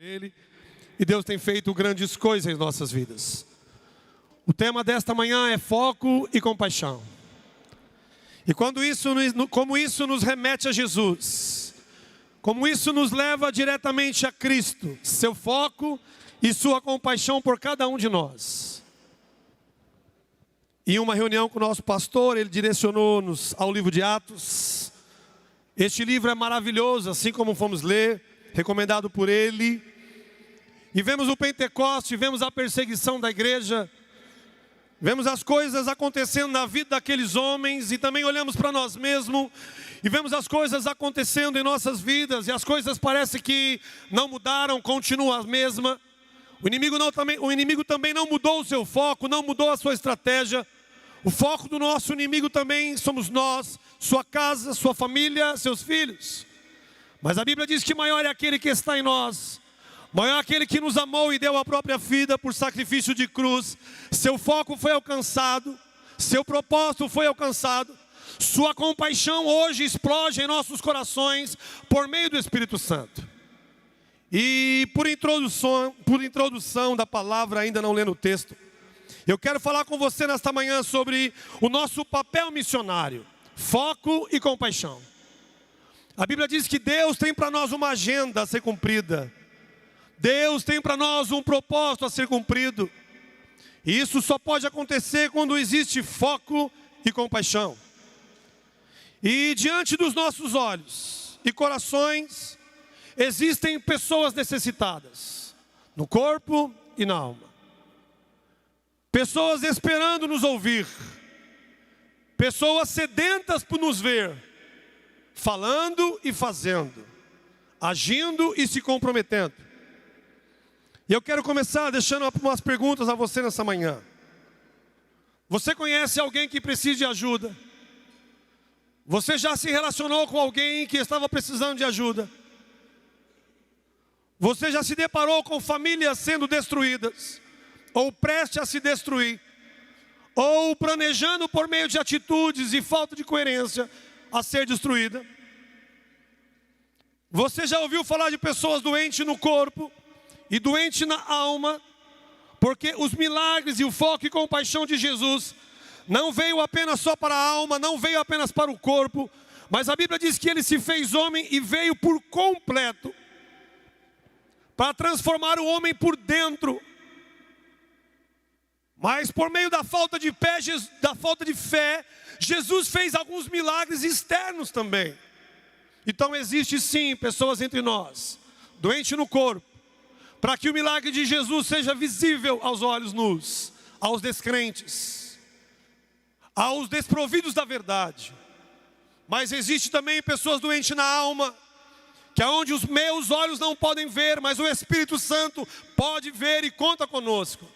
Ele, e Deus tem feito grandes coisas em nossas vidas. O tema desta manhã é foco e compaixão. E como isso nos remete a Jesus, como isso nos leva diretamente a Cristo, seu foco e sua compaixão por cada um de nós. Em uma reunião com o nosso pastor, ele direcionou-nos ao livro de Atos. Este livro é maravilhoso, assim como fomos ler, recomendado por ele. E vemos o Pentecoste, vemos a perseguição da igreja, vemos as coisas acontecendo na vida daqueles homens, e também olhamos para nós mesmos e vemos as coisas acontecendo em nossas vidas, e as coisas parece que não mudaram, continuam as mesmas. O inimigo também não mudou o seu foco, não mudou a sua estratégia. O foco do nosso inimigo também somos nós, sua casa, sua família, seus filhos. Mas a Bíblia diz que maior é aquele que está em nós, maior é aquele que nos amou e deu a própria vida por sacrifício de cruz. Seu foco foi alcançado, seu propósito foi alcançado. Sua compaixão hoje explode em nossos corações por meio do Espírito Santo. E por introdução da palavra, ainda não lendo o texto, eu quero falar com você nesta manhã sobre o nosso papel missionário, foco e compaixão. A Bíblia diz que Deus tem para nós uma agenda a ser cumprida. Deus tem para nós um propósito a ser cumprido. E isso só pode acontecer quando existe foco e compaixão. E diante dos nossos olhos e corações, existem pessoas necessitadas, no corpo e na alma. Pessoas esperando nos ouvir. Pessoas sedentas por nos ver, falando e fazendo, agindo e se comprometendo. E eu quero começar deixando umas perguntas a você nessa manhã. Você conhece alguém que precisa de ajuda? Você já se relacionou com alguém que estava precisando de ajuda? Você já se deparou com famílias sendo destruídas, ou prestes a se destruir, ou planejando por meio de atitudes e falta de coerência a ser destruída? Você já ouviu falar de pessoas doentes no corpo e doente na alma, porque os milagres e o foco e compaixão de Jesus não veio apenas só para a alma, não veio apenas para o corpo, mas a Bíblia diz que ele se fez homem e veio por completo para transformar o homem por dentro. Mas por meio da falta de fé, Jesus fez alguns milagres externos também. Então existe sim pessoas entre nós, doentes no corpo, para que o milagre de Jesus seja visível aos olhos nus, aos descrentes, aos desprovidos da verdade. Mas existe também pessoas doentes na alma, que é onde os meus olhos não podem ver, mas o Espírito Santo pode ver e conta conosco.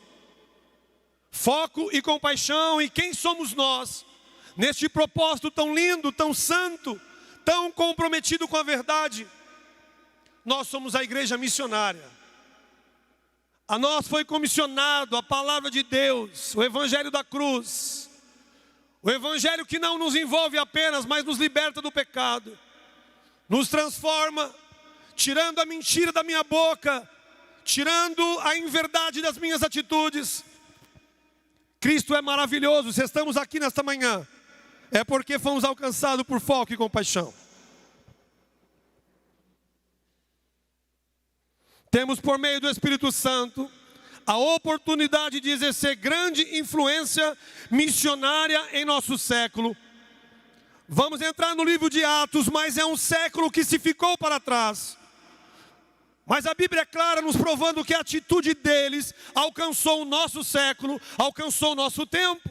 Foco e compaixão, e quem somos nós, neste propósito tão lindo, tão santo, tão comprometido com a verdade? Nós somos a igreja missionária. A nós foi comissionado a palavra de Deus, o Evangelho da cruz. O Evangelho que não nos envolve apenas, mas nos liberta do pecado. Nos transforma, tirando a mentira da minha boca, tirando a inverdade das minhas atitudes. Cristo é maravilhoso. Se estamos aqui nesta manhã, é porque fomos alcançados por foco e compaixão. Temos por meio do Espírito Santo a oportunidade de exercer grande influência missionária em nosso século. Vamos entrar no livro de Atos, mas é um século que se ficou para trás. Mas a Bíblia é clara nos provando que a atitude deles alcançou o nosso século, alcançou o nosso tempo.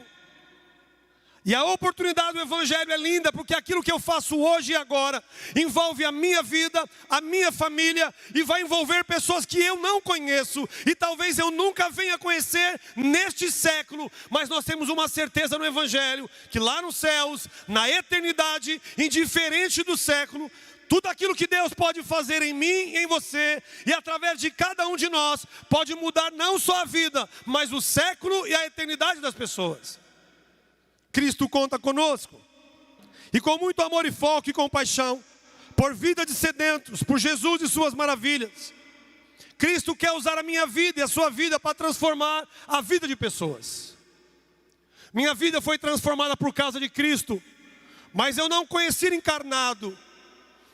E a oportunidade do Evangelho é linda, porque aquilo que eu faço hoje e agora envolve a minha vida, a minha família, e vai envolver pessoas que eu não conheço, e talvez eu nunca venha conhecer neste século. Mas nós temos uma certeza no Evangelho, que lá nos céus, na eternidade, indiferente do século, tudo aquilo que Deus pode fazer em mim e em você, e através de cada um de nós, pode mudar não só a vida, mas o século e a eternidade das pessoas. Cristo conta conosco, e com muito amor e foco e compaixão, por vida de sedentos, por Jesus e suas maravilhas, Cristo quer usar a minha vida e a sua vida para transformar a vida de pessoas. Minha vida foi transformada por causa de Cristo, mas eu não conheci encarnado,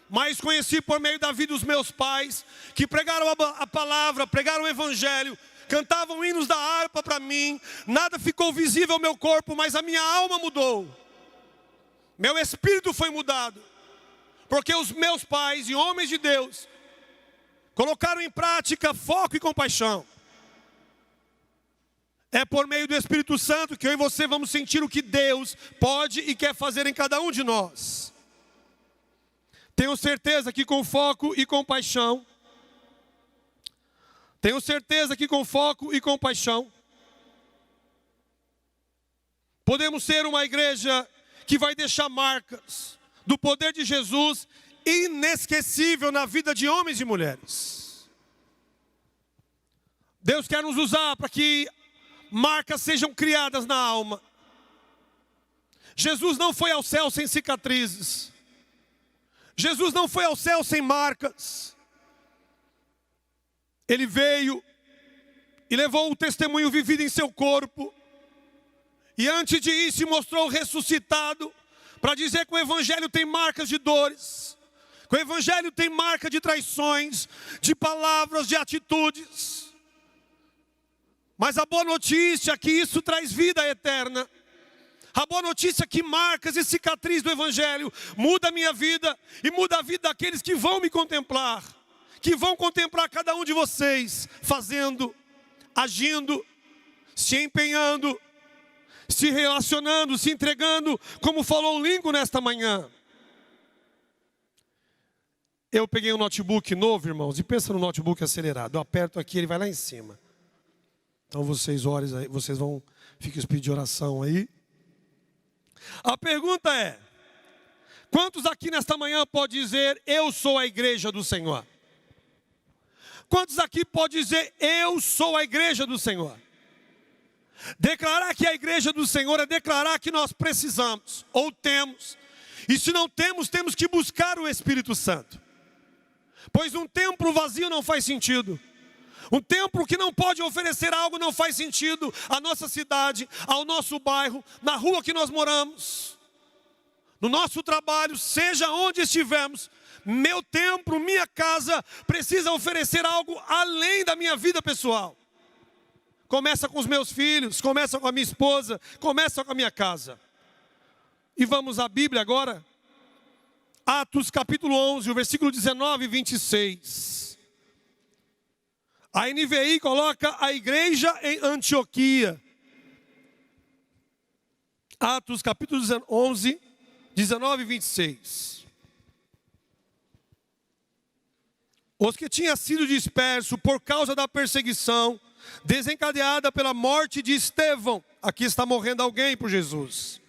mas conheci por meio da vida dos meus pais, que pregaram a palavra, pregaram o evangelho, cantavam hinos da harpa para mim. Nada ficou visível ao meu corpo, mas a minha alma mudou. Meu espírito foi mudado, porque os meus pais e homens de Deus colocaram em prática foco e compaixão. É por meio do Espírito Santo que eu e você vamos sentir o que Deus pode e quer fazer em cada um de nós. Tenho certeza que com foco e compaixão, podemos ser uma igreja que vai deixar marcas do poder de Jesus inesquecível na vida de homens e mulheres. Deus quer nos usar para que marcas sejam criadas na alma. Jesus não foi ao céu sem cicatrizes. Jesus não foi ao céu sem marcas. Ele veio e levou o testemunho vivido em seu corpo. E antes de ir se mostrou ressuscitado para dizer que o evangelho tem marcas de dores, que o evangelho tem marca de traições, de palavras, de atitudes. Mas a boa notícia é que isso traz vida eterna. A boa notícia é que marcas e cicatrizes do evangelho muda a minha vida e muda a vida daqueles que vão me contemplar, que vão contemplar cada um de vocês, fazendo, agindo, se empenhando, se relacionando, se entregando, como falou o Lingo nesta manhã. Eu peguei um notebook novo, irmãos, e pensa no notebook acelerado. Eu aperto aqui, ele vai lá em cima. Então vocês orem aí, vocês vão, fiquem pedindo de oração aí. A pergunta é: quantos aqui nesta manhã podem dizer, eu sou a igreja do Senhor? Quantos aqui podem dizer, eu sou a igreja do Senhor? Declarar que a igreja do Senhor é declarar que nós precisamos, ou temos. E se não temos, temos que buscar o Espírito Santo. Pois um templo vazio não faz sentido. Um templo que não pode oferecer algo não faz sentido à nossa cidade, ao nosso bairro, na rua que nós moramos, no nosso trabalho, seja onde estivermos. Meu templo, minha casa precisa oferecer algo além da minha vida pessoal. Começa com os meus filhos, começa com a minha esposa, começa com a minha casa. E vamos à Bíblia agora. Atos capítulo 11, o versículo 19 e 26. A NVI coloca a igreja em Antioquia. Atos capítulo 11, 19 e 26. Os que tinham sido dispersos por causa da perseguição desencadeada pela morte de Estevão. Aqui está morrendo alguém por Jesus.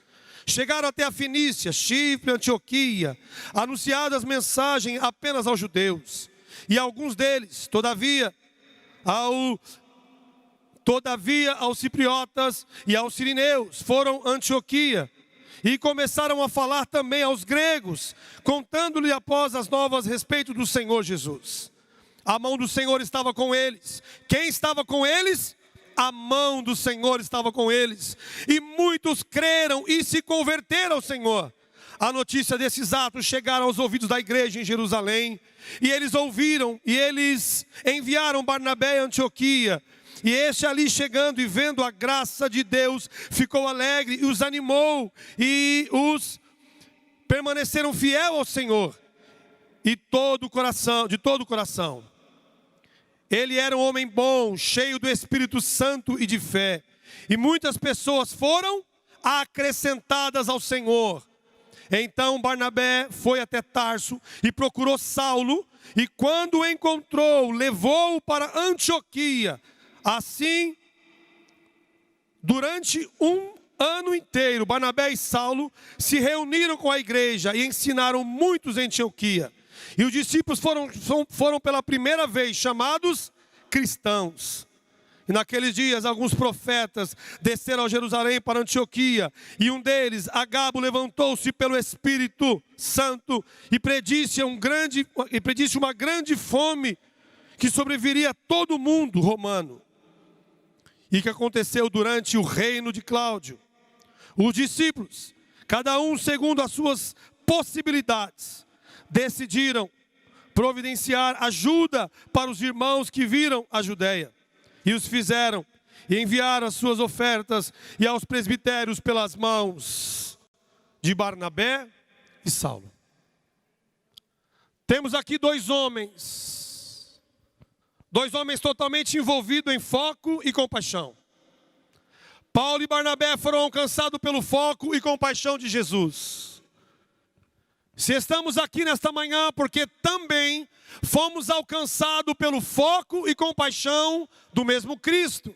Chegaram até a Fenícia, Chipre, Antioquia, anunciadas mensagens apenas aos judeus. E alguns deles, todavia, aos cipriotas e aos sirineus, foram a Antioquia e começaram a falar também aos gregos, contando-lhe após as novas a respeito do Senhor Jesus. A mão do Senhor estava com eles. Quem estava com eles? A mão do Senhor estava com eles. E muitos creram e se converteram ao Senhor. A notícia desses atos chegaram aos ouvidos da igreja em Jerusalém. E eles ouviram, e eles enviaram Barnabé a Antioquia. E este ali chegando e vendo a graça de Deus, ficou alegre e os animou. E os permaneceram fiel ao Senhor. E de todo o coração. Ele era um homem bom, cheio do Espírito Santo e de fé. E muitas pessoas foram acrescentadas ao Senhor. Então Barnabé foi até Tarso e procurou Saulo. E quando o encontrou, levou-o para Antioquia. Assim, durante um ano inteiro, Barnabé e Saulo se reuniram com a igreja e ensinaram muitos em Antioquia. E os discípulos foram pela primeira vez chamados cristãos. E naqueles dias alguns profetas desceram a Jerusalém para Antioquia. E um deles, Agabo, levantou-se pelo Espírito Santo e predisse uma grande fome que sobreviria a todo o mundo romano e que aconteceu durante o reino de Cláudio. Os discípulos, cada um segundo as suas possibilidades, decidiram providenciar ajuda para os irmãos que viram a Judéia. E os fizeram, e enviaram as suas ofertas e aos presbitérios pelas mãos de Barnabé e Saulo. Temos aqui dois homens totalmente envolvidos em foco e compaixão. Paulo e Barnabé foram alcançados pelo foco e compaixão de Jesus. Se estamos aqui nesta manhã, porque também fomos alcançados pelo foco e compaixão do mesmo Cristo.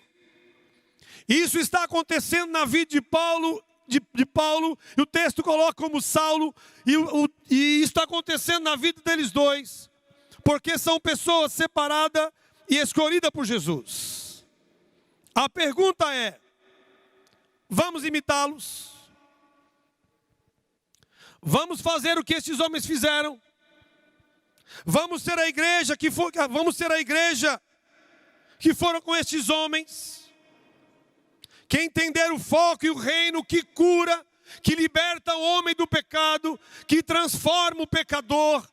Isso está acontecendo na vida de Paulo, e o texto coloca como Saulo, e isso está acontecendo na vida deles dois, porque são pessoas separadas e escolhidas por Jesus. A pergunta é: vamos imitá-los? Vamos fazer o que esses homens fizeram? Vamos ser a igreja que foram com estes homens, que entenderam o foco e o reino, que cura, que liberta o homem do pecado, que transforma o pecador,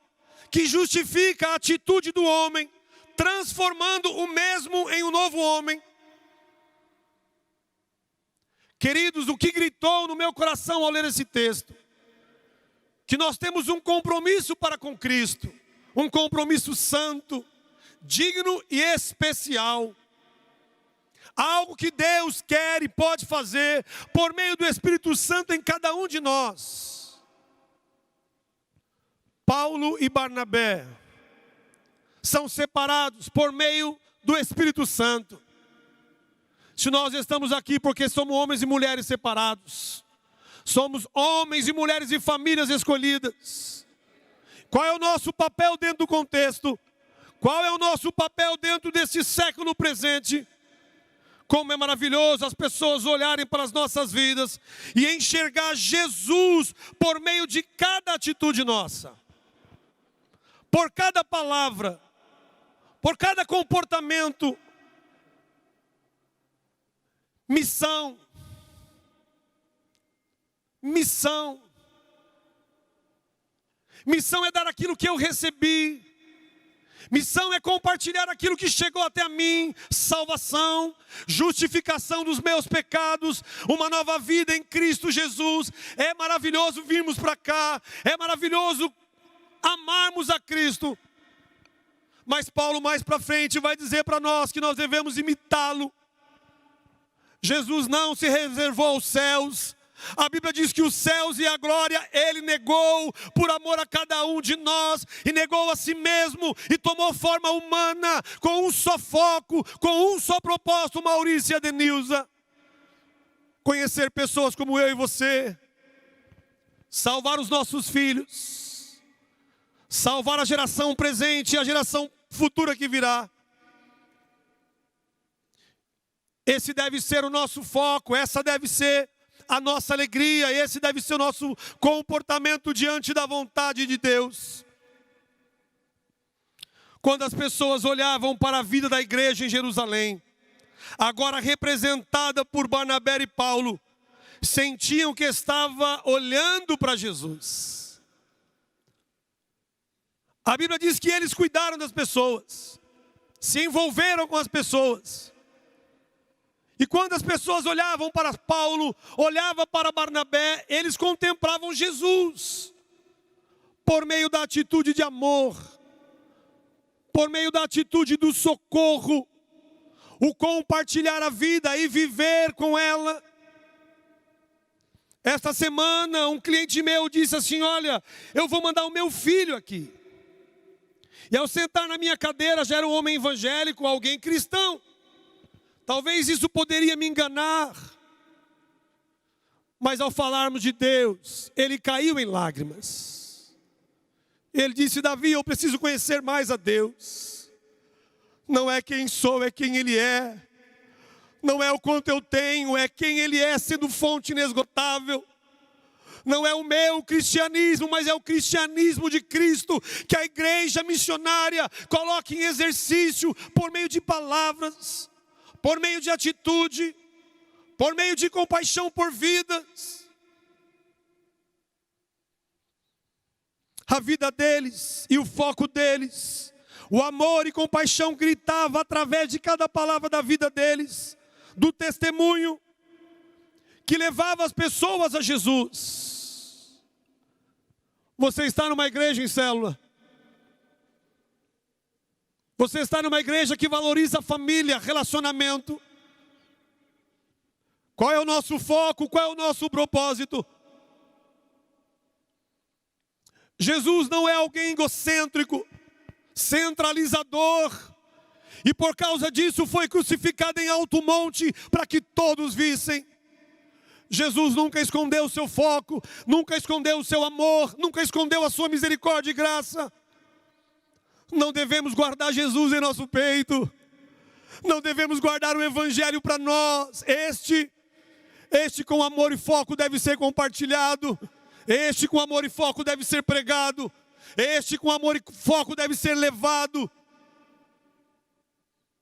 que justifica a atitude do homem, transformando o mesmo em um novo homem. Queridos, o que gritou no meu coração ao ler esse texto? Que nós temos um compromisso para com Cristo, um compromisso santo, digno e especial. Algo que Deus quer e pode fazer por meio do Espírito Santo em cada um de nós. Paulo e Barnabé são separados por meio do Espírito Santo. Se nós estamos aqui porque somos homens e mulheres separados, somos homens e mulheres e famílias escolhidas. Qual é o nosso papel dentro do contexto? Qual é o nosso papel dentro desse século presente? Como é maravilhoso as pessoas olharem para as nossas vidas e enxergar Jesus por meio de cada atitude nossa, por cada palavra, por cada comportamento. Missão. Missão é dar aquilo que eu recebi. Missão é compartilhar aquilo que chegou até a mim. Salvação, justificação dos meus pecados, uma nova vida em Cristo Jesus. É maravilhoso virmos para cá, é maravilhoso amarmos a Cristo. Mas Paulo mais para frente vai dizer para nós que nós devemos imitá-lo. Jesus não se reservou aos céus. A Bíblia diz que os céus e a glória Ele negou por amor a cada um de nós, e negou a si mesmo, e tomou forma humana, com um só foco, com um só propósito, Maurício e Adenilza. Conhecer pessoas como eu e você, salvar os nossos filhos, salvar a geração presente e a geração futura que virá. Esse deve ser o nosso foco, essa deve ser a nossa alegria, esse deve ser o nosso comportamento diante da vontade de Deus. Quando as pessoas olhavam para a vida da igreja em Jerusalém, agora representada por Barnabé e Paulo, sentiam que estava olhando para Jesus. A Bíblia diz que eles cuidaram das pessoas, se envolveram com as pessoas. E quando as pessoas olhavam para Paulo, olhavam para Barnabé, eles contemplavam Jesus, por meio da atitude de amor, por meio da atitude do socorro, o compartilhar a vida e viver com ela. Esta semana um cliente meu disse assim: olha, eu vou mandar o meu filho aqui. E ao sentar na minha cadeira já era um homem evangélico, alguém cristão. Talvez isso poderia me enganar, mas ao falarmos de Deus, ele caiu em lágrimas. Ele disse: Davi, eu preciso conhecer mais a Deus. Não é quem sou, é quem Ele é. Não é o quanto eu tenho, é quem Ele é, sendo fonte inesgotável. Não é o meu cristianismo, mas é o cristianismo de Cristo, que a igreja missionária coloca em exercício por meio de palavras, por meio de atitude, por meio de compaixão por vidas. A vida deles e o foco deles, o amor e compaixão gritava através de cada palavra da vida deles, do testemunho que levava as pessoas a Jesus. Você está numa igreja em célula? Você está numa igreja que valoriza a família, relacionamento? Qual é o nosso foco? Qual é o nosso propósito? Jesus não é alguém egocêntrico, centralizador, e por causa disso foi crucificado em alto monte para que todos vissem. Jesus nunca escondeu o seu foco, nunca escondeu o seu amor, nunca escondeu a sua misericórdia e graça. Não devemos guardar Jesus em nosso peito, não devemos guardar o evangelho para nós. Este com amor e foco deve ser compartilhado, este com amor e foco deve ser pregado, este com amor e foco deve ser levado.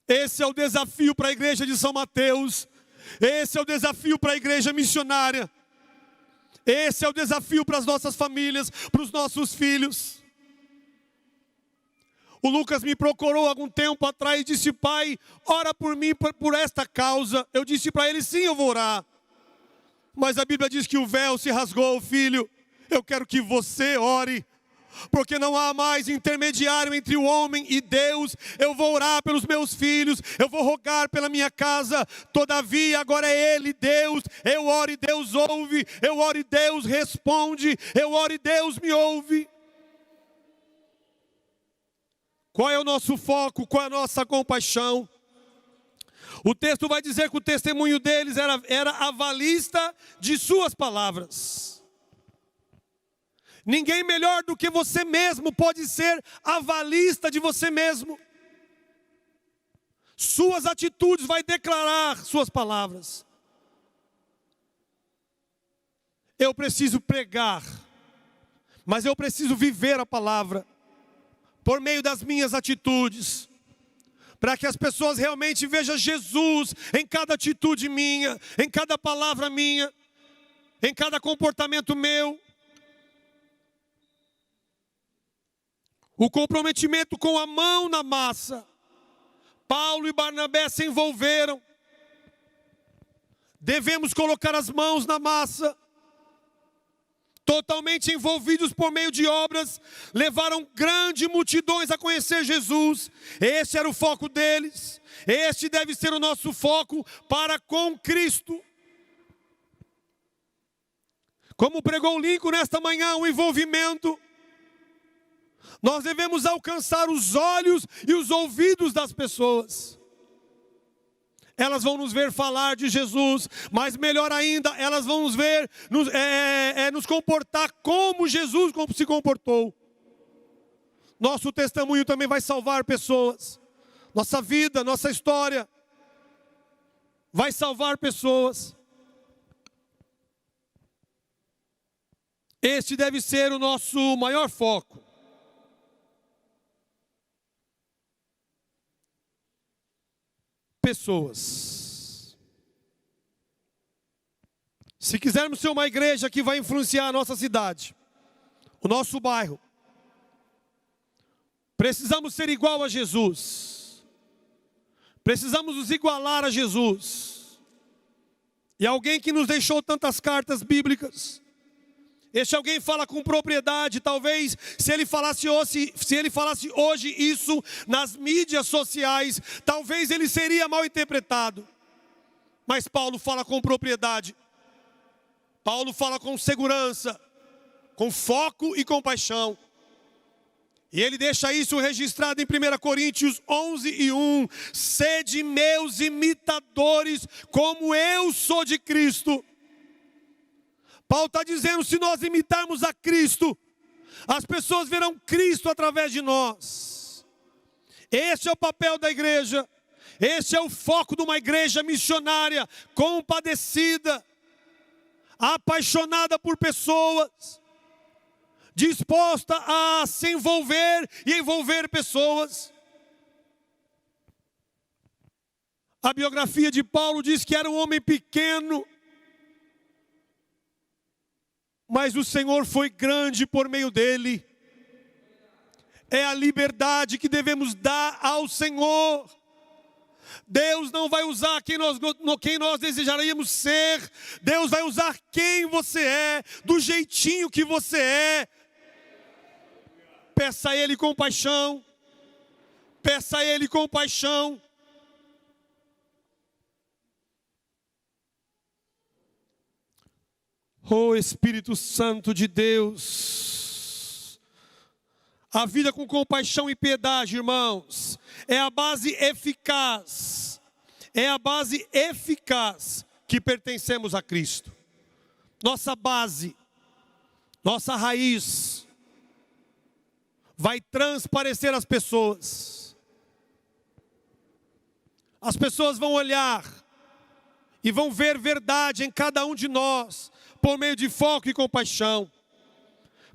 Esse é o desafio para a igreja de São Mateus. Esse é o desafio para a igreja missionária. Esse é o desafio para as nossas famílias, para os nossos filhos. O Lucas me procurou há algum tempo atrás e disse: pai, ora por mim por esta causa. Eu disse para ele: sim, eu vou orar. Mas a Bíblia diz que o véu se rasgou, filho. Eu quero que você ore, porque não há mais intermediário entre o homem e Deus. Eu vou orar pelos meus filhos, eu vou rogar pela minha casa. Todavia agora é Ele, Deus. Eu oro e Deus ouve, eu oro e Deus responde, eu oro e Deus me ouve. Qual é o nosso foco? Qual é a nossa compaixão? O texto vai dizer que o testemunho deles era avalista de suas palavras. Ninguém melhor do que você mesmo pode ser avalista de você mesmo. Suas atitudes vai declarar suas palavras. Eu preciso pregar, mas eu preciso viver a palavra por meio das minhas atitudes, para que as pessoas realmente vejam Jesus em cada atitude minha, em cada palavra minha, em cada comportamento meu. O comprometimento com a mão na massa. Paulo e Barnabé se envolveram. Devemos colocar as mãos na massa. Totalmente envolvidos por meio de obras, levaram grandes multidões a conhecer Jesus. Esse era o foco deles. Este deve ser o nosso foco para com Cristo. Como pregou Lincoln nesta manhã, o envolvimento. Nós devemos alcançar os olhos e os ouvidos das pessoas. Elas vão nos ver falar de Jesus, mas melhor ainda, elas vão nos ver, nos comportar como Jesus se comportou. Nosso testemunho também vai salvar pessoas. Nossa vida, nossa história vai salvar pessoas. Este deve ser o nosso maior foco. Pessoas. Se quisermos ser uma igreja que vai influenciar a nossa cidade, o nosso bairro, precisamos ser igual a Jesus. Precisamos nos igualar a Jesus. E alguém que nos deixou tantas cartas bíblicas, este alguém fala com propriedade. Talvez se ele falasse hoje isso nas mídias sociais, talvez ele seria mal interpretado. Mas Paulo fala com propriedade. Paulo fala com segurança, com foco e compaixão. E ele deixa isso registrado em 1 Coríntios 11:1. Sede meus imitadores, como eu sou de Cristo. Paulo está dizendo, se nós imitarmos a Cristo, as pessoas verão Cristo através de nós. Este é o papel da igreja. Este é o foco de uma igreja missionária, compadecida. apaixonada por pessoas, disposta a se envolver e envolver pessoas. A biografia de Paulo diz que era um homem pequeno, mas o Senhor foi grande por meio dele. É a liberdade que devemos dar ao Senhor. Deus não vai usar quem nós desejaríamos ser. Deus vai usar quem você é, do jeitinho que você é. Peça a Ele compaixão. Peça a Ele compaixão. Oh Espírito Santo de Deus. A vida com compaixão e piedade, irmãos, é a base eficaz. É a base eficaz que pertencemos a Cristo. Nossa base, nossa raiz, vai transparecer às pessoas. As pessoas vão olhar e vão ver verdade em cada um de nós, por meio de foco e compaixão.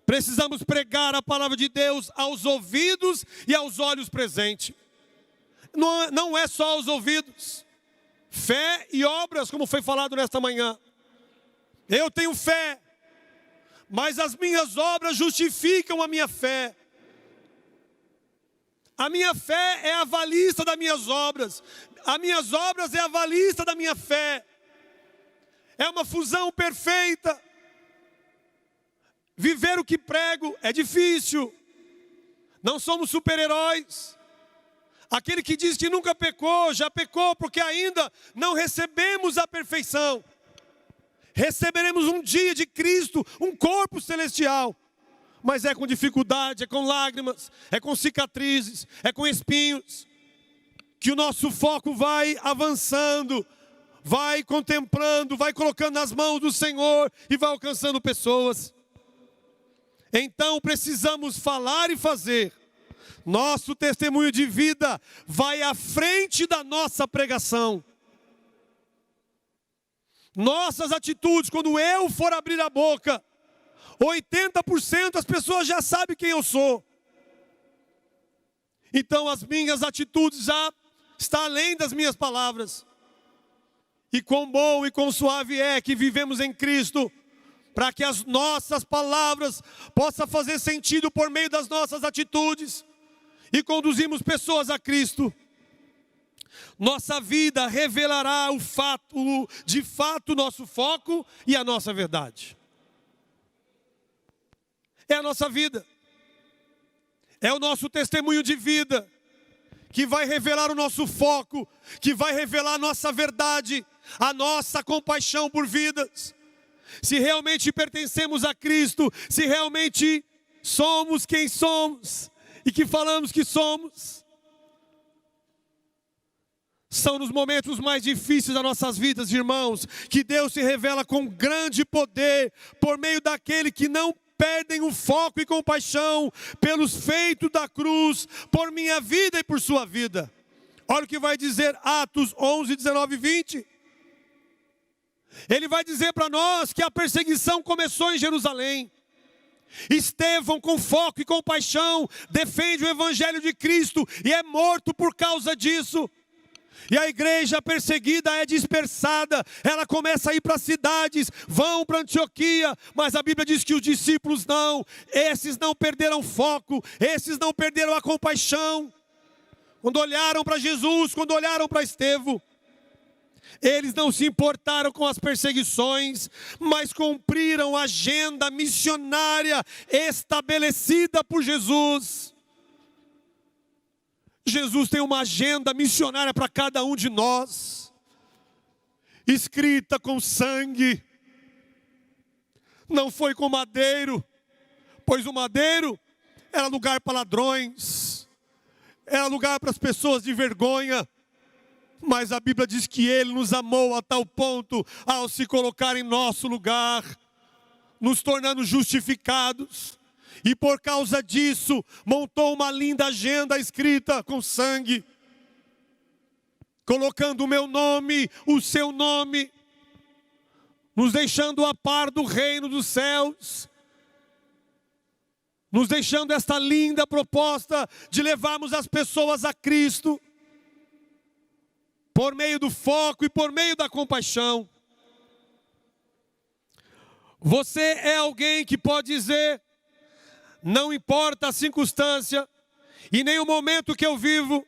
Precisamos pregar a palavra de Deus aos ouvidos e aos olhos presentes. Não é só aos ouvidos. Fé e obras, como foi falado nesta manhã. Eu tenho fé, mas as minhas obras justificam a minha fé. A minha fé é a avalista das minhas obras. As minhas obras é a avalista da minha fé. É uma fusão perfeita. Viver o que prego é difícil. Não somos super-heróis. Aquele que diz que nunca pecou, já pecou, porque ainda não recebemos a perfeição. Receberemos um dia de Cristo, um corpo celestial. Mas é com dificuldade, é com lágrimas, é com cicatrizes, é com espinhos, que o nosso foco vai avançando, vai contemplando, vai colocando nas mãos do Senhor e vai alcançando pessoas. Então precisamos falar e fazer. Nosso testemunho de vida vai à frente da nossa pregação. Nossas atitudes, quando eu for abrir a boca, 80% as pessoas já sabem quem eu sou. Então as minhas atitudes já estão além das minhas palavras. E quão bom e quão suave é que vivemos em Cristo, para que as nossas palavras possam fazer sentido por meio das nossas atitudes e conduzimos pessoas a Cristo. Nossa vida revelará de fato, nosso foco e a nossa verdade. É a nossa vida, é o nosso testemunho de vida, que vai revelar o nosso foco, que vai revelar a nossa verdade, a nossa compaixão por vidas. Se realmente pertencemos a Cristo, se realmente somos quem somos e que falamos que somos. São nos momentos mais difíceis das nossas vidas, irmãos, que Deus se revela com grande poder por meio daquele que não perdem o foco e compaixão pelos feitos da cruz, por minha vida e por sua vida. Olha o que vai dizer Atos 11, 19 e 20. Ele vai dizer para nós que a perseguição começou em Jerusalém. Estevão, com foco e compaixão, defende o evangelho de Cristo e é morto por causa disso. E a igreja perseguida é dispersada, ela começa a ir para cidades, vão para Antioquia, mas a Bíblia diz que os discípulos não, esses não perderam foco, esses não perderam a compaixão. Quando olharam para Jesus, quando olharam para Estevão, eles não se importaram com as perseguições, mas cumpriram a agenda missionária estabelecida por Jesus. Jesus tem uma agenda missionária para cada um de nós, escrita com sangue. Não foi com madeiro, pois o madeiro era lugar para ladrões, era lugar para as pessoas de vergonha. Mas a Bíblia diz que Ele nos amou a tal ponto, ao se colocar em nosso lugar, nos tornando justificados. E por causa disso, montou uma linda agenda escrita com sangue, colocando o meu nome, o seu nome, nos deixando a par do reino dos céus, nos deixando esta linda proposta de levarmos as pessoas a Cristo, por meio do foco e por meio da compaixão. Você é alguém que pode dizer: não importa a circunstância e nem o momento que eu vivo,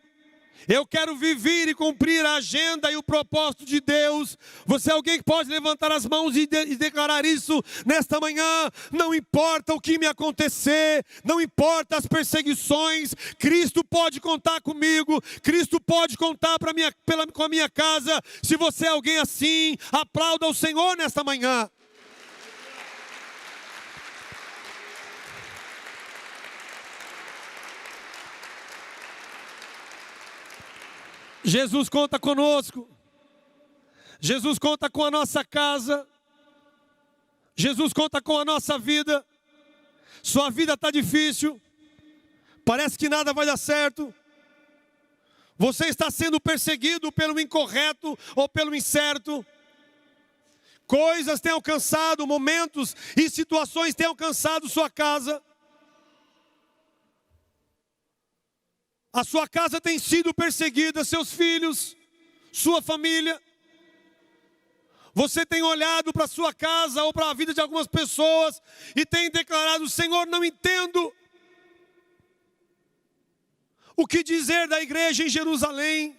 eu quero viver e cumprir a agenda e o propósito de Deus. Você é alguém que pode levantar as mãos e declarar isso nesta manhã. Não importa o que me acontecer, não importa as perseguições, Cristo pode contar comigo, Cristo pode contar com a minha casa. Se você é alguém assim, aplauda o Senhor nesta manhã. Jesus conta conosco, Jesus conta com a nossa casa, Jesus conta com a nossa vida. Sua vida está difícil, parece que nada vai dar certo, você está sendo perseguido pelo incorreto ou pelo incerto, coisas têm alcançado, momentos e situações têm alcançado sua casa. A sua casa tem sido perseguida, seus filhos, sua família. Você tem olhado para a sua casa ou para a vida de algumas pessoas e tem declarado: Senhor, não entendo. O que dizer da igreja em Jerusalém?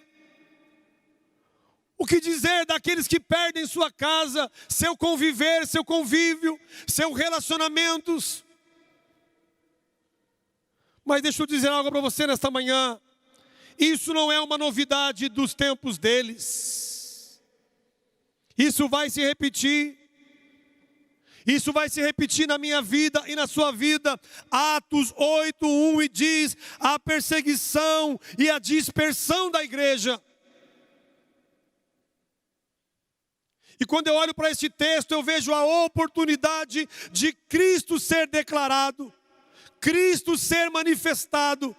O que dizer daqueles que perdem sua casa, seu conviver, seu convívio, seus relacionamentos? Mas deixa eu dizer algo para você nesta manhã. Isso não é uma novidade dos tempos deles. Isso vai se repetir. Isso vai se repetir na minha vida e na sua vida. Atos 8:1 e diz: a perseguição e a dispersão da igreja. E quando eu olho para esse texto, eu vejo a oportunidade de Cristo ser declarado, Cristo ser manifestado.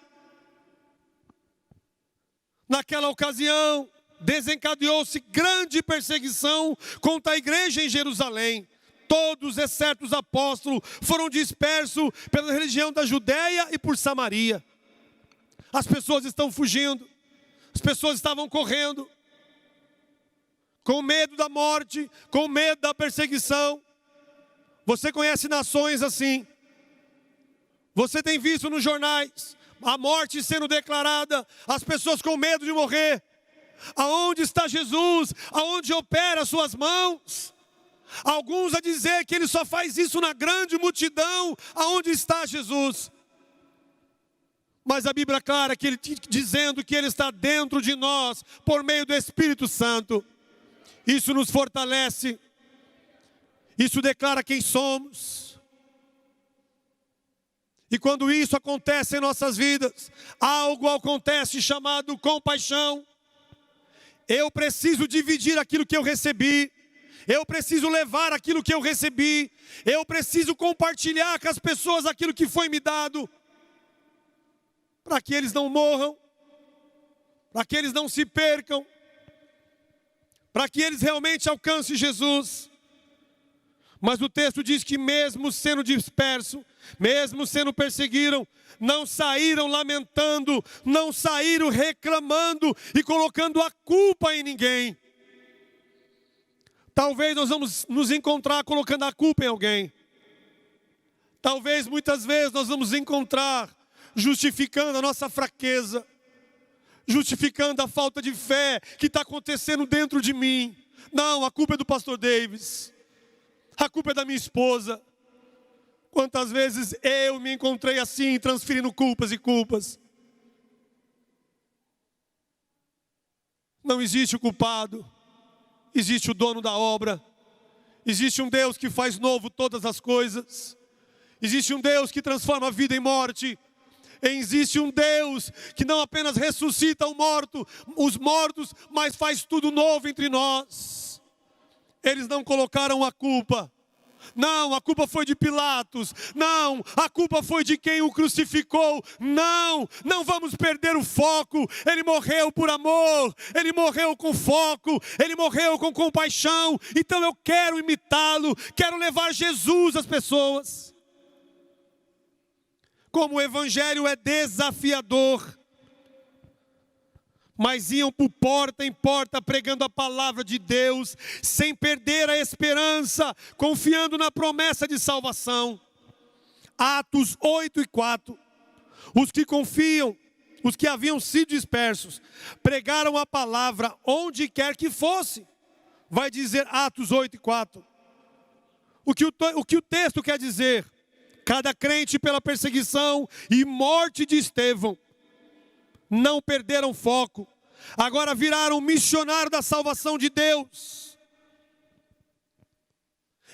Naquela ocasião, desencadeou-se grande perseguição contra a igreja em Jerusalém. Todos, exceto os apóstolos, foram dispersos pela região da Judéia e por Samaria. As pessoas estão fugindo, as pessoas estavam correndo, com medo da morte, com medo da perseguição. Você conhece nações assim. Você tem visto nos jornais a morte sendo declarada, as pessoas com medo de morrer. Aonde está Jesus? Aonde opera as suas mãos? Alguns a dizer que ele só faz isso na grande multidão. Aonde está Jesus? Mas a Bíblia é clara que ele, dizendo que ele está dentro de nós por meio do Espírito Santo. Isso nos fortalece. Isso declara quem somos. E quando isso acontece em nossas vidas, algo acontece chamado compaixão. Eu preciso dividir aquilo que eu recebi. Eu preciso levar aquilo que eu recebi. Eu preciso compartilhar com as pessoas aquilo que foi me dado. Para que eles não morram. Para que eles não se percam. Para que eles realmente alcancem Jesus. Mas o texto diz que mesmo sendo disperso, mesmo sendo perseguidos, não saíram lamentando, não saíram reclamando e colocando a culpa em ninguém. Talvez nós vamos nos encontrar colocando a culpa em alguém. Talvez muitas vezes nós vamos encontrar justificando a nossa fraqueza, justificando a falta de fé que está acontecendo dentro de mim. Não, a culpa é do pastor Davis. A culpa é da minha esposa. Quantas vezes eu me encontrei assim, transferindo culpas e culpas. Não existe o culpado. Existe o dono da obra. Existe um Deus que faz novo todas as coisas. Existe um Deus que transforma a vida em morte. Existe um Deus que não apenas ressuscita os mortos, mas faz tudo novo entre nós. Eles não colocaram a culpa Não, a culpa foi de Pilatos. Não, a culpa foi de quem o crucificou. Não, não vamos perder o foco. Ele morreu por amor, ele morreu com foco, ele morreu com compaixão. Então eu quero imitá-lo, quero levar Jesus às pessoas. Como o evangelho é desafiador, mas iam por porta em porta pregando a palavra de Deus, sem perder a esperança, confiando na promessa de salvação. Atos 8:4. Os que confiam, os que haviam sido dispersos, pregaram a palavra onde quer que fosse. Vai dizer Atos 8:4. O que o texto quer dizer? Cada crente, pela perseguição e morte de Estevão, não perderam foco, agora viraram missionário da salvação de Deus.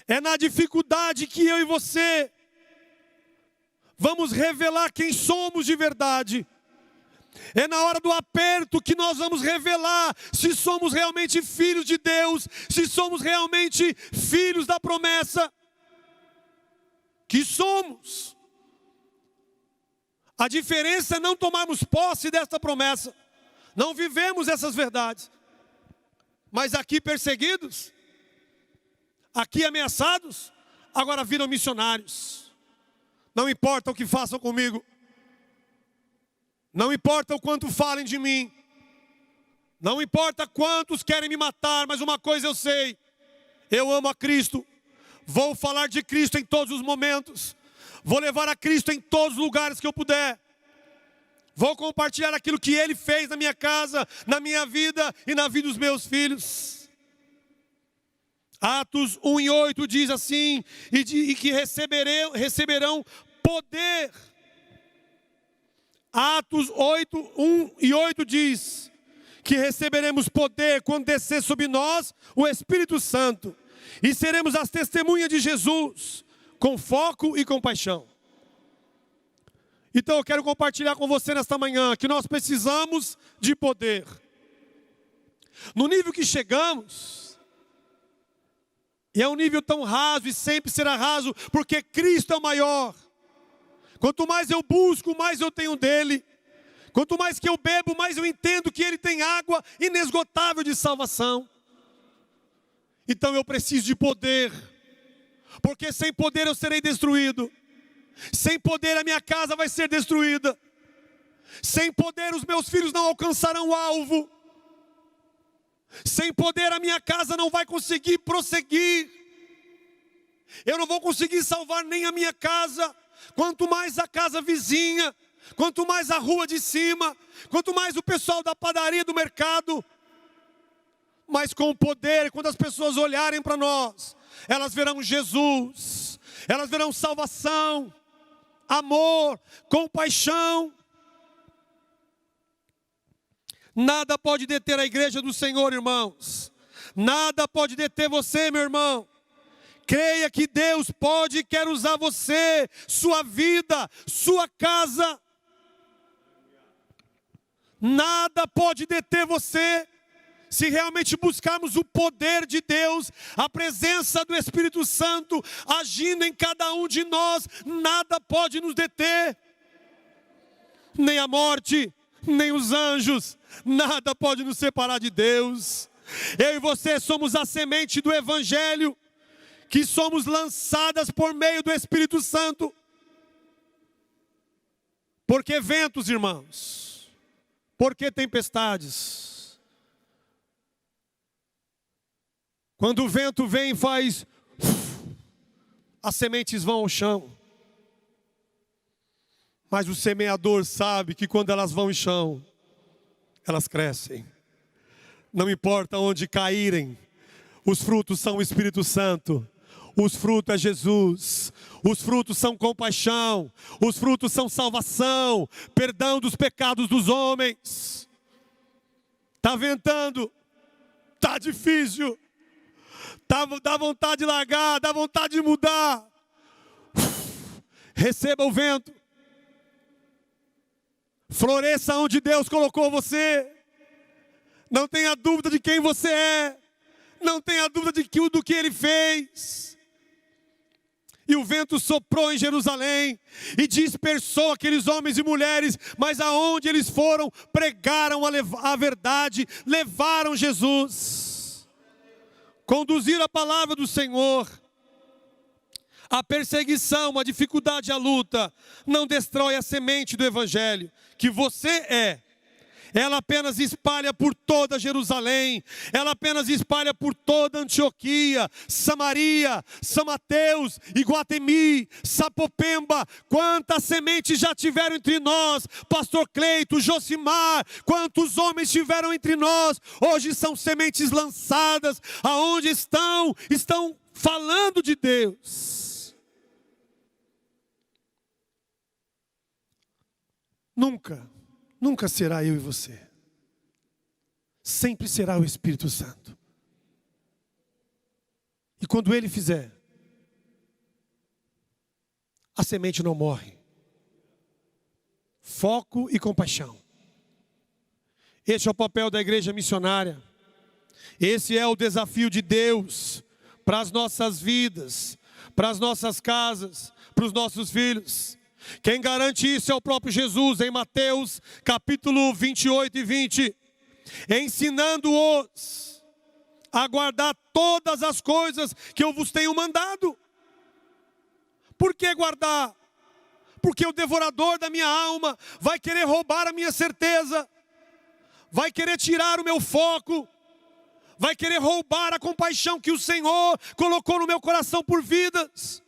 É na dificuldade que eu e você vamos revelar quem somos de verdade. É na hora do aperto que nós vamos revelar se somos realmente filhos de Deus, se somos realmente filhos da promessa que somos. A diferença é não tomarmos posse desta promessa. Não vivemos essas verdades. Mas aqui perseguidos, aqui ameaçados, agora viram missionários. Não importa o que façam comigo. Não importa o quanto falem de mim. Não importa quantos querem me matar, mas uma coisa eu sei. Eu amo a Cristo. Vou falar de Cristo em todos os momentos. Vou levar a Cristo em todos os lugares que eu puder. Vou compartilhar aquilo que Ele fez na minha casa, na minha vida e na vida dos meus filhos. Atos 1:8 diz assim, e que receberão poder. Atos 1:8 diz que receberemos poder quando descer sobre nós o Espírito Santo. E seremos as testemunhas de Jesus, com foco e compaixão. Então eu quero compartilhar com você nesta manhã que nós precisamos de poder. No nível que chegamos, e é um nível tão raso e sempre será raso, porque Cristo é o maior. Quanto mais eu busco, mais eu tenho dele. Quanto mais que eu bebo, mais eu entendo que ele tem água inesgotável de salvação. Então eu preciso de poder, porque sem poder eu serei destruído. Sem poder a minha casa vai ser destruída. Sem poder os meus filhos não alcançarão o alvo. Sem poder a minha casa não vai conseguir prosseguir. Eu não vou conseguir salvar nem a minha casa, quanto mais a casa vizinha, quanto mais a rua de cima, quanto mais o pessoal da padaria, do mercado. Mas com o poder, quando as pessoas olharem para nós, elas verão Jesus, elas verão salvação, amor, compaixão. Nada pode deter a igreja do Senhor, irmãos. Nada pode deter você, meu irmão. Creia que Deus pode e quer usar você, sua vida, sua casa. Nada pode deter você. Se realmente buscarmos o poder de Deus, a presença do Espírito Santo agindo em cada um de nós, nada pode nos deter. Nem a morte, nem os anjos, nada pode nos separar de Deus. Eu e você somos a semente do Evangelho, que somos lançadas por meio do Espírito Santo. Por que ventos, irmãos? Por que tempestades? Quando o vento vem e faz, as sementes vão ao chão. Mas o semeador sabe que quando elas vão ao chão, elas crescem. Não importa onde caírem, os frutos são o Espírito Santo. Os frutos é Jesus. Os frutos são compaixão. Os frutos são salvação, perdão dos pecados dos homens. Está ventando, está difícil. Dá vontade de largar, dá vontade de mudar. Receba o vento. Floresça onde Deus colocou você. Não tenha dúvida de quem você é. Não tenha dúvida do que Ele fez. E o vento soprou em Jerusalém e dispersou aqueles homens e mulheres, mas aonde eles foram, pregaram a verdade, levaram Jesus, conduziram a palavra do Senhor. A perseguição, a dificuldade, a luta não destrói a semente do Evangelho, que você é. Ela apenas espalha por toda Jerusalém, ela apenas espalha por toda Antioquia, Samaria, São Mateus, Iguatemi, Sapopemba. Quantas sementes já tiveram entre nós, pastor Cleito, Josimar, quantos homens tiveram entre nós, hoje são sementes lançadas, aonde estão falando de Deus. Nunca será eu e você. Sempre será o Espírito Santo. E quando Ele fizer, a semente não morre. Foco e compaixão. Este é o papel da igreja missionária. Esse é o desafio de Deus para as nossas vidas, para as nossas casas, para os nossos filhos. Quem garante isso é o próprio Jesus, em Mateus capítulo 28 e 20. Ensinando-os a guardar todas as coisas que eu vos tenho mandado. Por que guardar? Porque o devorador da minha alma vai querer roubar a minha certeza, vai querer tirar o meu foco, vai querer roubar a compaixão que o Senhor colocou no meu coração por vidas.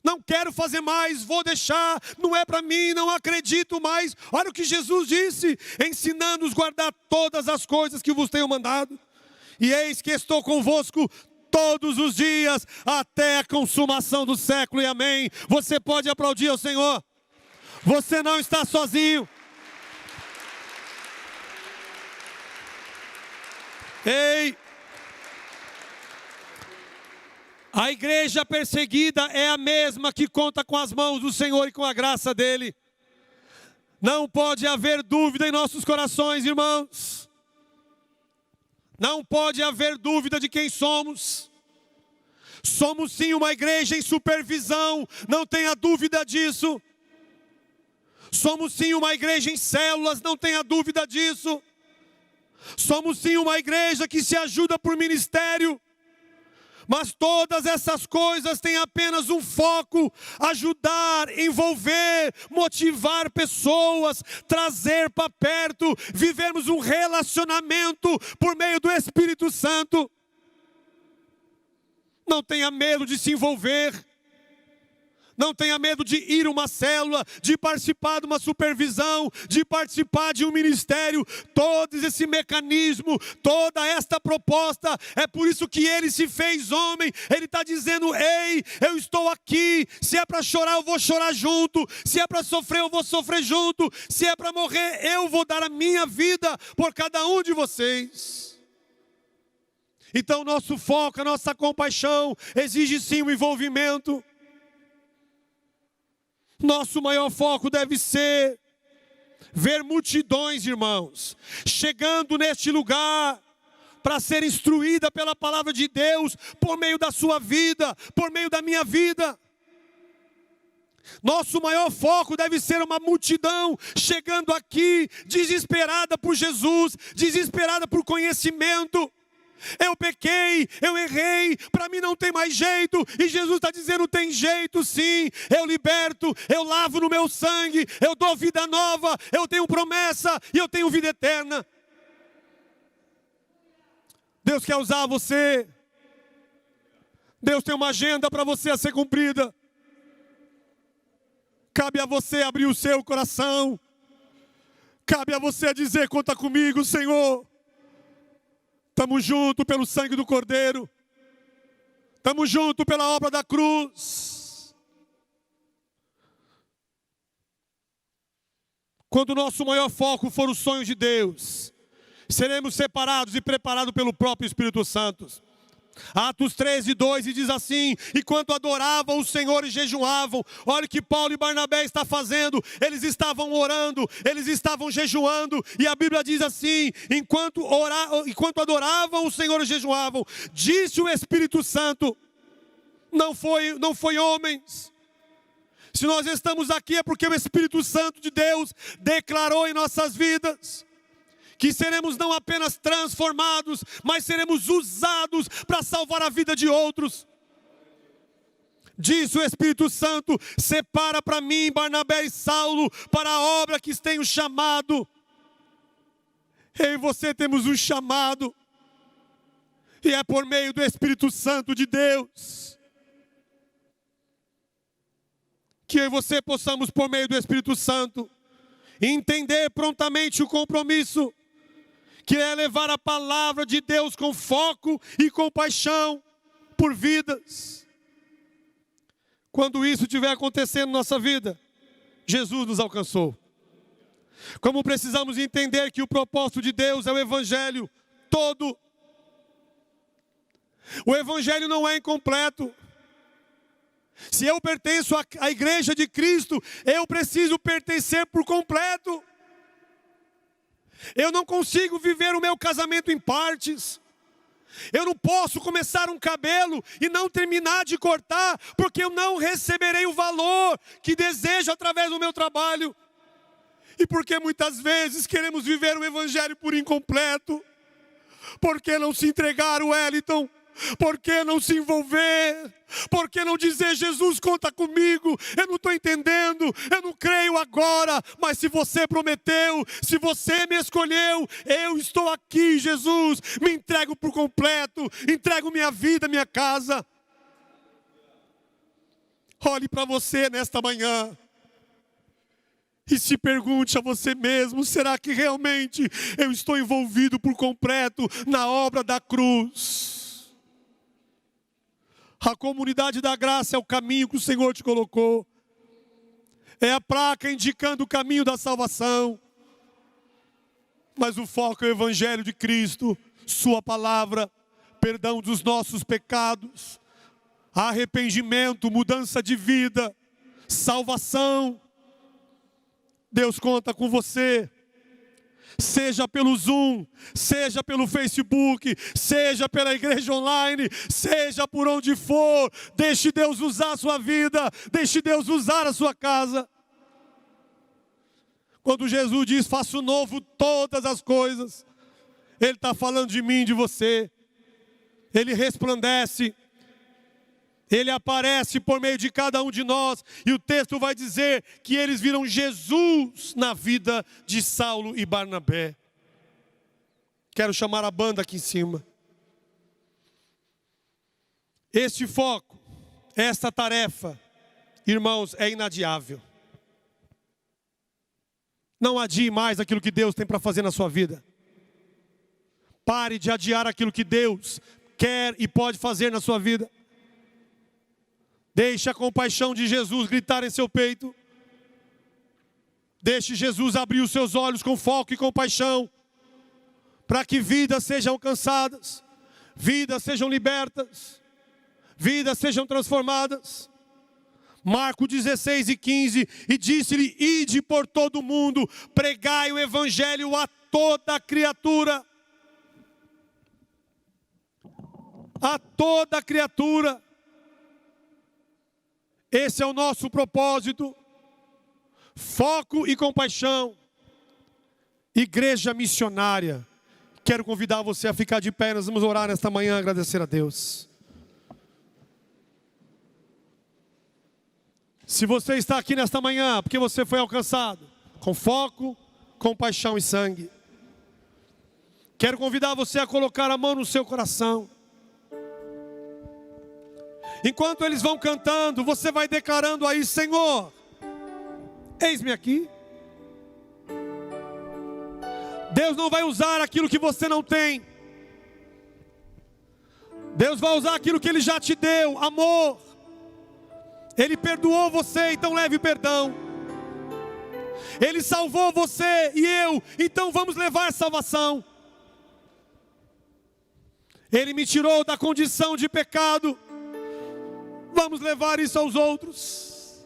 Não quero fazer mais, vou deixar, não é para mim, não acredito mais. Olha o que Jesus disse, ensinando-os a guardar todas as coisas que vos tenho mandado. E eis que estou convosco todos os dias, até a consumação do século, e amém. Você pode aplaudir ao Senhor. Você não está sozinho. Ei! A igreja perseguida é a mesma que conta com as mãos do Senhor e com a graça dEle. Não pode haver dúvida em nossos corações, irmãos. Não pode haver dúvida de quem somos. Somos sim uma igreja em supervisão, não tenha dúvida disso. Somos sim uma igreja em células, não tenha dúvida disso. Somos sim uma igreja que se ajuda por ministério. Mas todas essas coisas têm apenas um foco: ajudar, envolver, motivar pessoas, trazer para perto, vivermos um relacionamento por meio do Espírito Santo. Não tenha medo de se envolver. Não tenha medo de ir a uma célula, de participar de uma supervisão, de participar de um ministério. Todo esse mecanismo, toda esta proposta, é por isso que Ele se fez homem. Ele está dizendo: ei, eu estou aqui. Se é para chorar, eu vou chorar junto. Se é para sofrer, eu vou sofrer junto. Se é para morrer, eu vou dar a minha vida por cada um de vocês. Então nosso foco, a nossa compaixão exige sim um envolvimento. Nosso maior foco deve ser ver multidões, irmãos, chegando neste lugar para ser instruída pela palavra de Deus, por meio da sua vida, por meio da minha vida. Nosso maior foco deve ser uma multidão chegando aqui, desesperada por Jesus, desesperada por conhecimento. Eu pequei, eu errei, para mim não tem mais jeito. E Jesus está dizendo: tem jeito sim. Eu liberto, eu lavo no meu sangue, eu dou vida nova, eu tenho promessa e eu tenho vida eterna. Deus quer usar você. Deus tem uma agenda para você a ser cumprida. Cabe a você abrir o seu coração. Cabe a você dizer: conta comigo, Senhor. Estamos juntos pelo sangue do Cordeiro. Estamos juntos pela obra da cruz. Quando o nosso maior foco for o sonho de Deus, seremos separados e preparados pelo próprio Espírito Santo. Atos 13:2 diz assim: enquanto adoravam o Senhor e jejuavam. Olha o que Paulo e Barnabé estão fazendo. Eles estavam orando, eles estavam jejuando. E a Bíblia diz assim: enquanto adoravam o Senhor e jejuavam, disse o Espírito Santo. não foi homens. Se nós estamos aqui é porque o Espírito Santo de Deus declarou em nossas vidas que seremos não apenas transformados, mas seremos usados para salvar a vida de outros. Diz o Espírito Santo: separa para mim Barnabé e Saulo para a obra que tenho chamado. Eu e você temos um chamado, e é por meio do Espírito Santo de Deus que eu e você possamos, por meio do Espírito Santo, entender prontamente o compromisso, que é levar a palavra de Deus com foco e compaixão por vidas. Quando isso estiver acontecendo na nossa vida, Jesus nos alcançou. Como precisamos entender que o propósito de Deus é o Evangelho todo. O Evangelho não é incompleto. Se eu pertenço à igreja de Cristo, eu preciso pertencer por completo. Eu não consigo viver o meu casamento em partes. Eu não posso começar um cabelo e não terminar de cortar, porque eu não receberei o valor que desejo através do meu trabalho. E porque muitas vezes queremos viver o Evangelho por incompleto. Por que não se entregar, Wellington? Por que não se envolver? Por que não dizer: Jesus, conta comigo? Eu não estou entendendo, eu não creio agora, mas se você prometeu, se você me escolheu, eu estou aqui, Jesus, me entrego por completo, entrego minha vida, minha casa. Olhe para você nesta manhã e se pergunte a você mesmo: será que realmente eu estou envolvido por completo na obra da cruz? A comunidade da graça é o caminho que o Senhor te colocou. É a placa indicando o caminho da salvação. Mas o foco é o Evangelho de Cristo, sua palavra, perdão dos nossos pecados, arrependimento, mudança de vida, salvação. Deus conta com você. Seja pelo Zoom, seja pelo Facebook, seja pela igreja online, seja por onde for, deixe Deus usar a sua vida, deixe Deus usar a sua casa. Quando Jesus diz: faço novo todas as coisas, Ele está falando de mim e de você. Ele resplandece, Ele aparece por meio de cada um de nós, e o texto vai dizer que eles viram Jesus na vida de Saulo e Barnabé. Quero chamar a banda aqui em cima. Este foco, esta tarefa, irmãos, é inadiável. Não adie mais aquilo que Deus tem para fazer na sua vida. Pare de adiar aquilo que Deus quer e pode fazer na sua vida. Deixe a compaixão de Jesus gritar em seu peito. Deixe Jesus abrir os seus olhos com foco e compaixão, para que vidas sejam alcançadas, vidas sejam libertas, vidas sejam transformadas. Marcos 16:15, e disse-lhe: ide por todo o mundo, pregai o Evangelho a toda criatura. A toda criatura. Esse é o nosso propósito. Foco e compaixão. Igreja missionária. Quero convidar você a ficar de pé. Nós vamos orar nesta manhã, agradecer a Deus. Se você está aqui nesta manhã, porque você foi alcançado com foco, compaixão e sangue, quero convidar você a colocar a mão no seu coração. Enquanto eles vão cantando, você vai declarando aí: Senhor, eis-me aqui. Deus não vai usar aquilo que você não tem. Deus vai usar aquilo que Ele já te deu, amor. Ele perdoou você, então leve perdão. Ele salvou você e eu, então vamos levar salvação. Ele me tirou da condição de pecado. Vamos levar isso aos outros.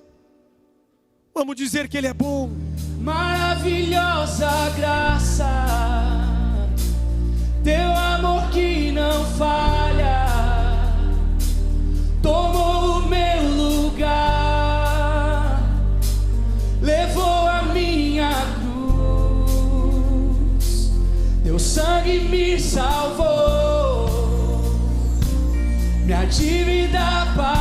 Vamos dizer que Ele é bom. Maravilhosa graça, teu amor que não falha, tomou me salvou, minha dívida pagou.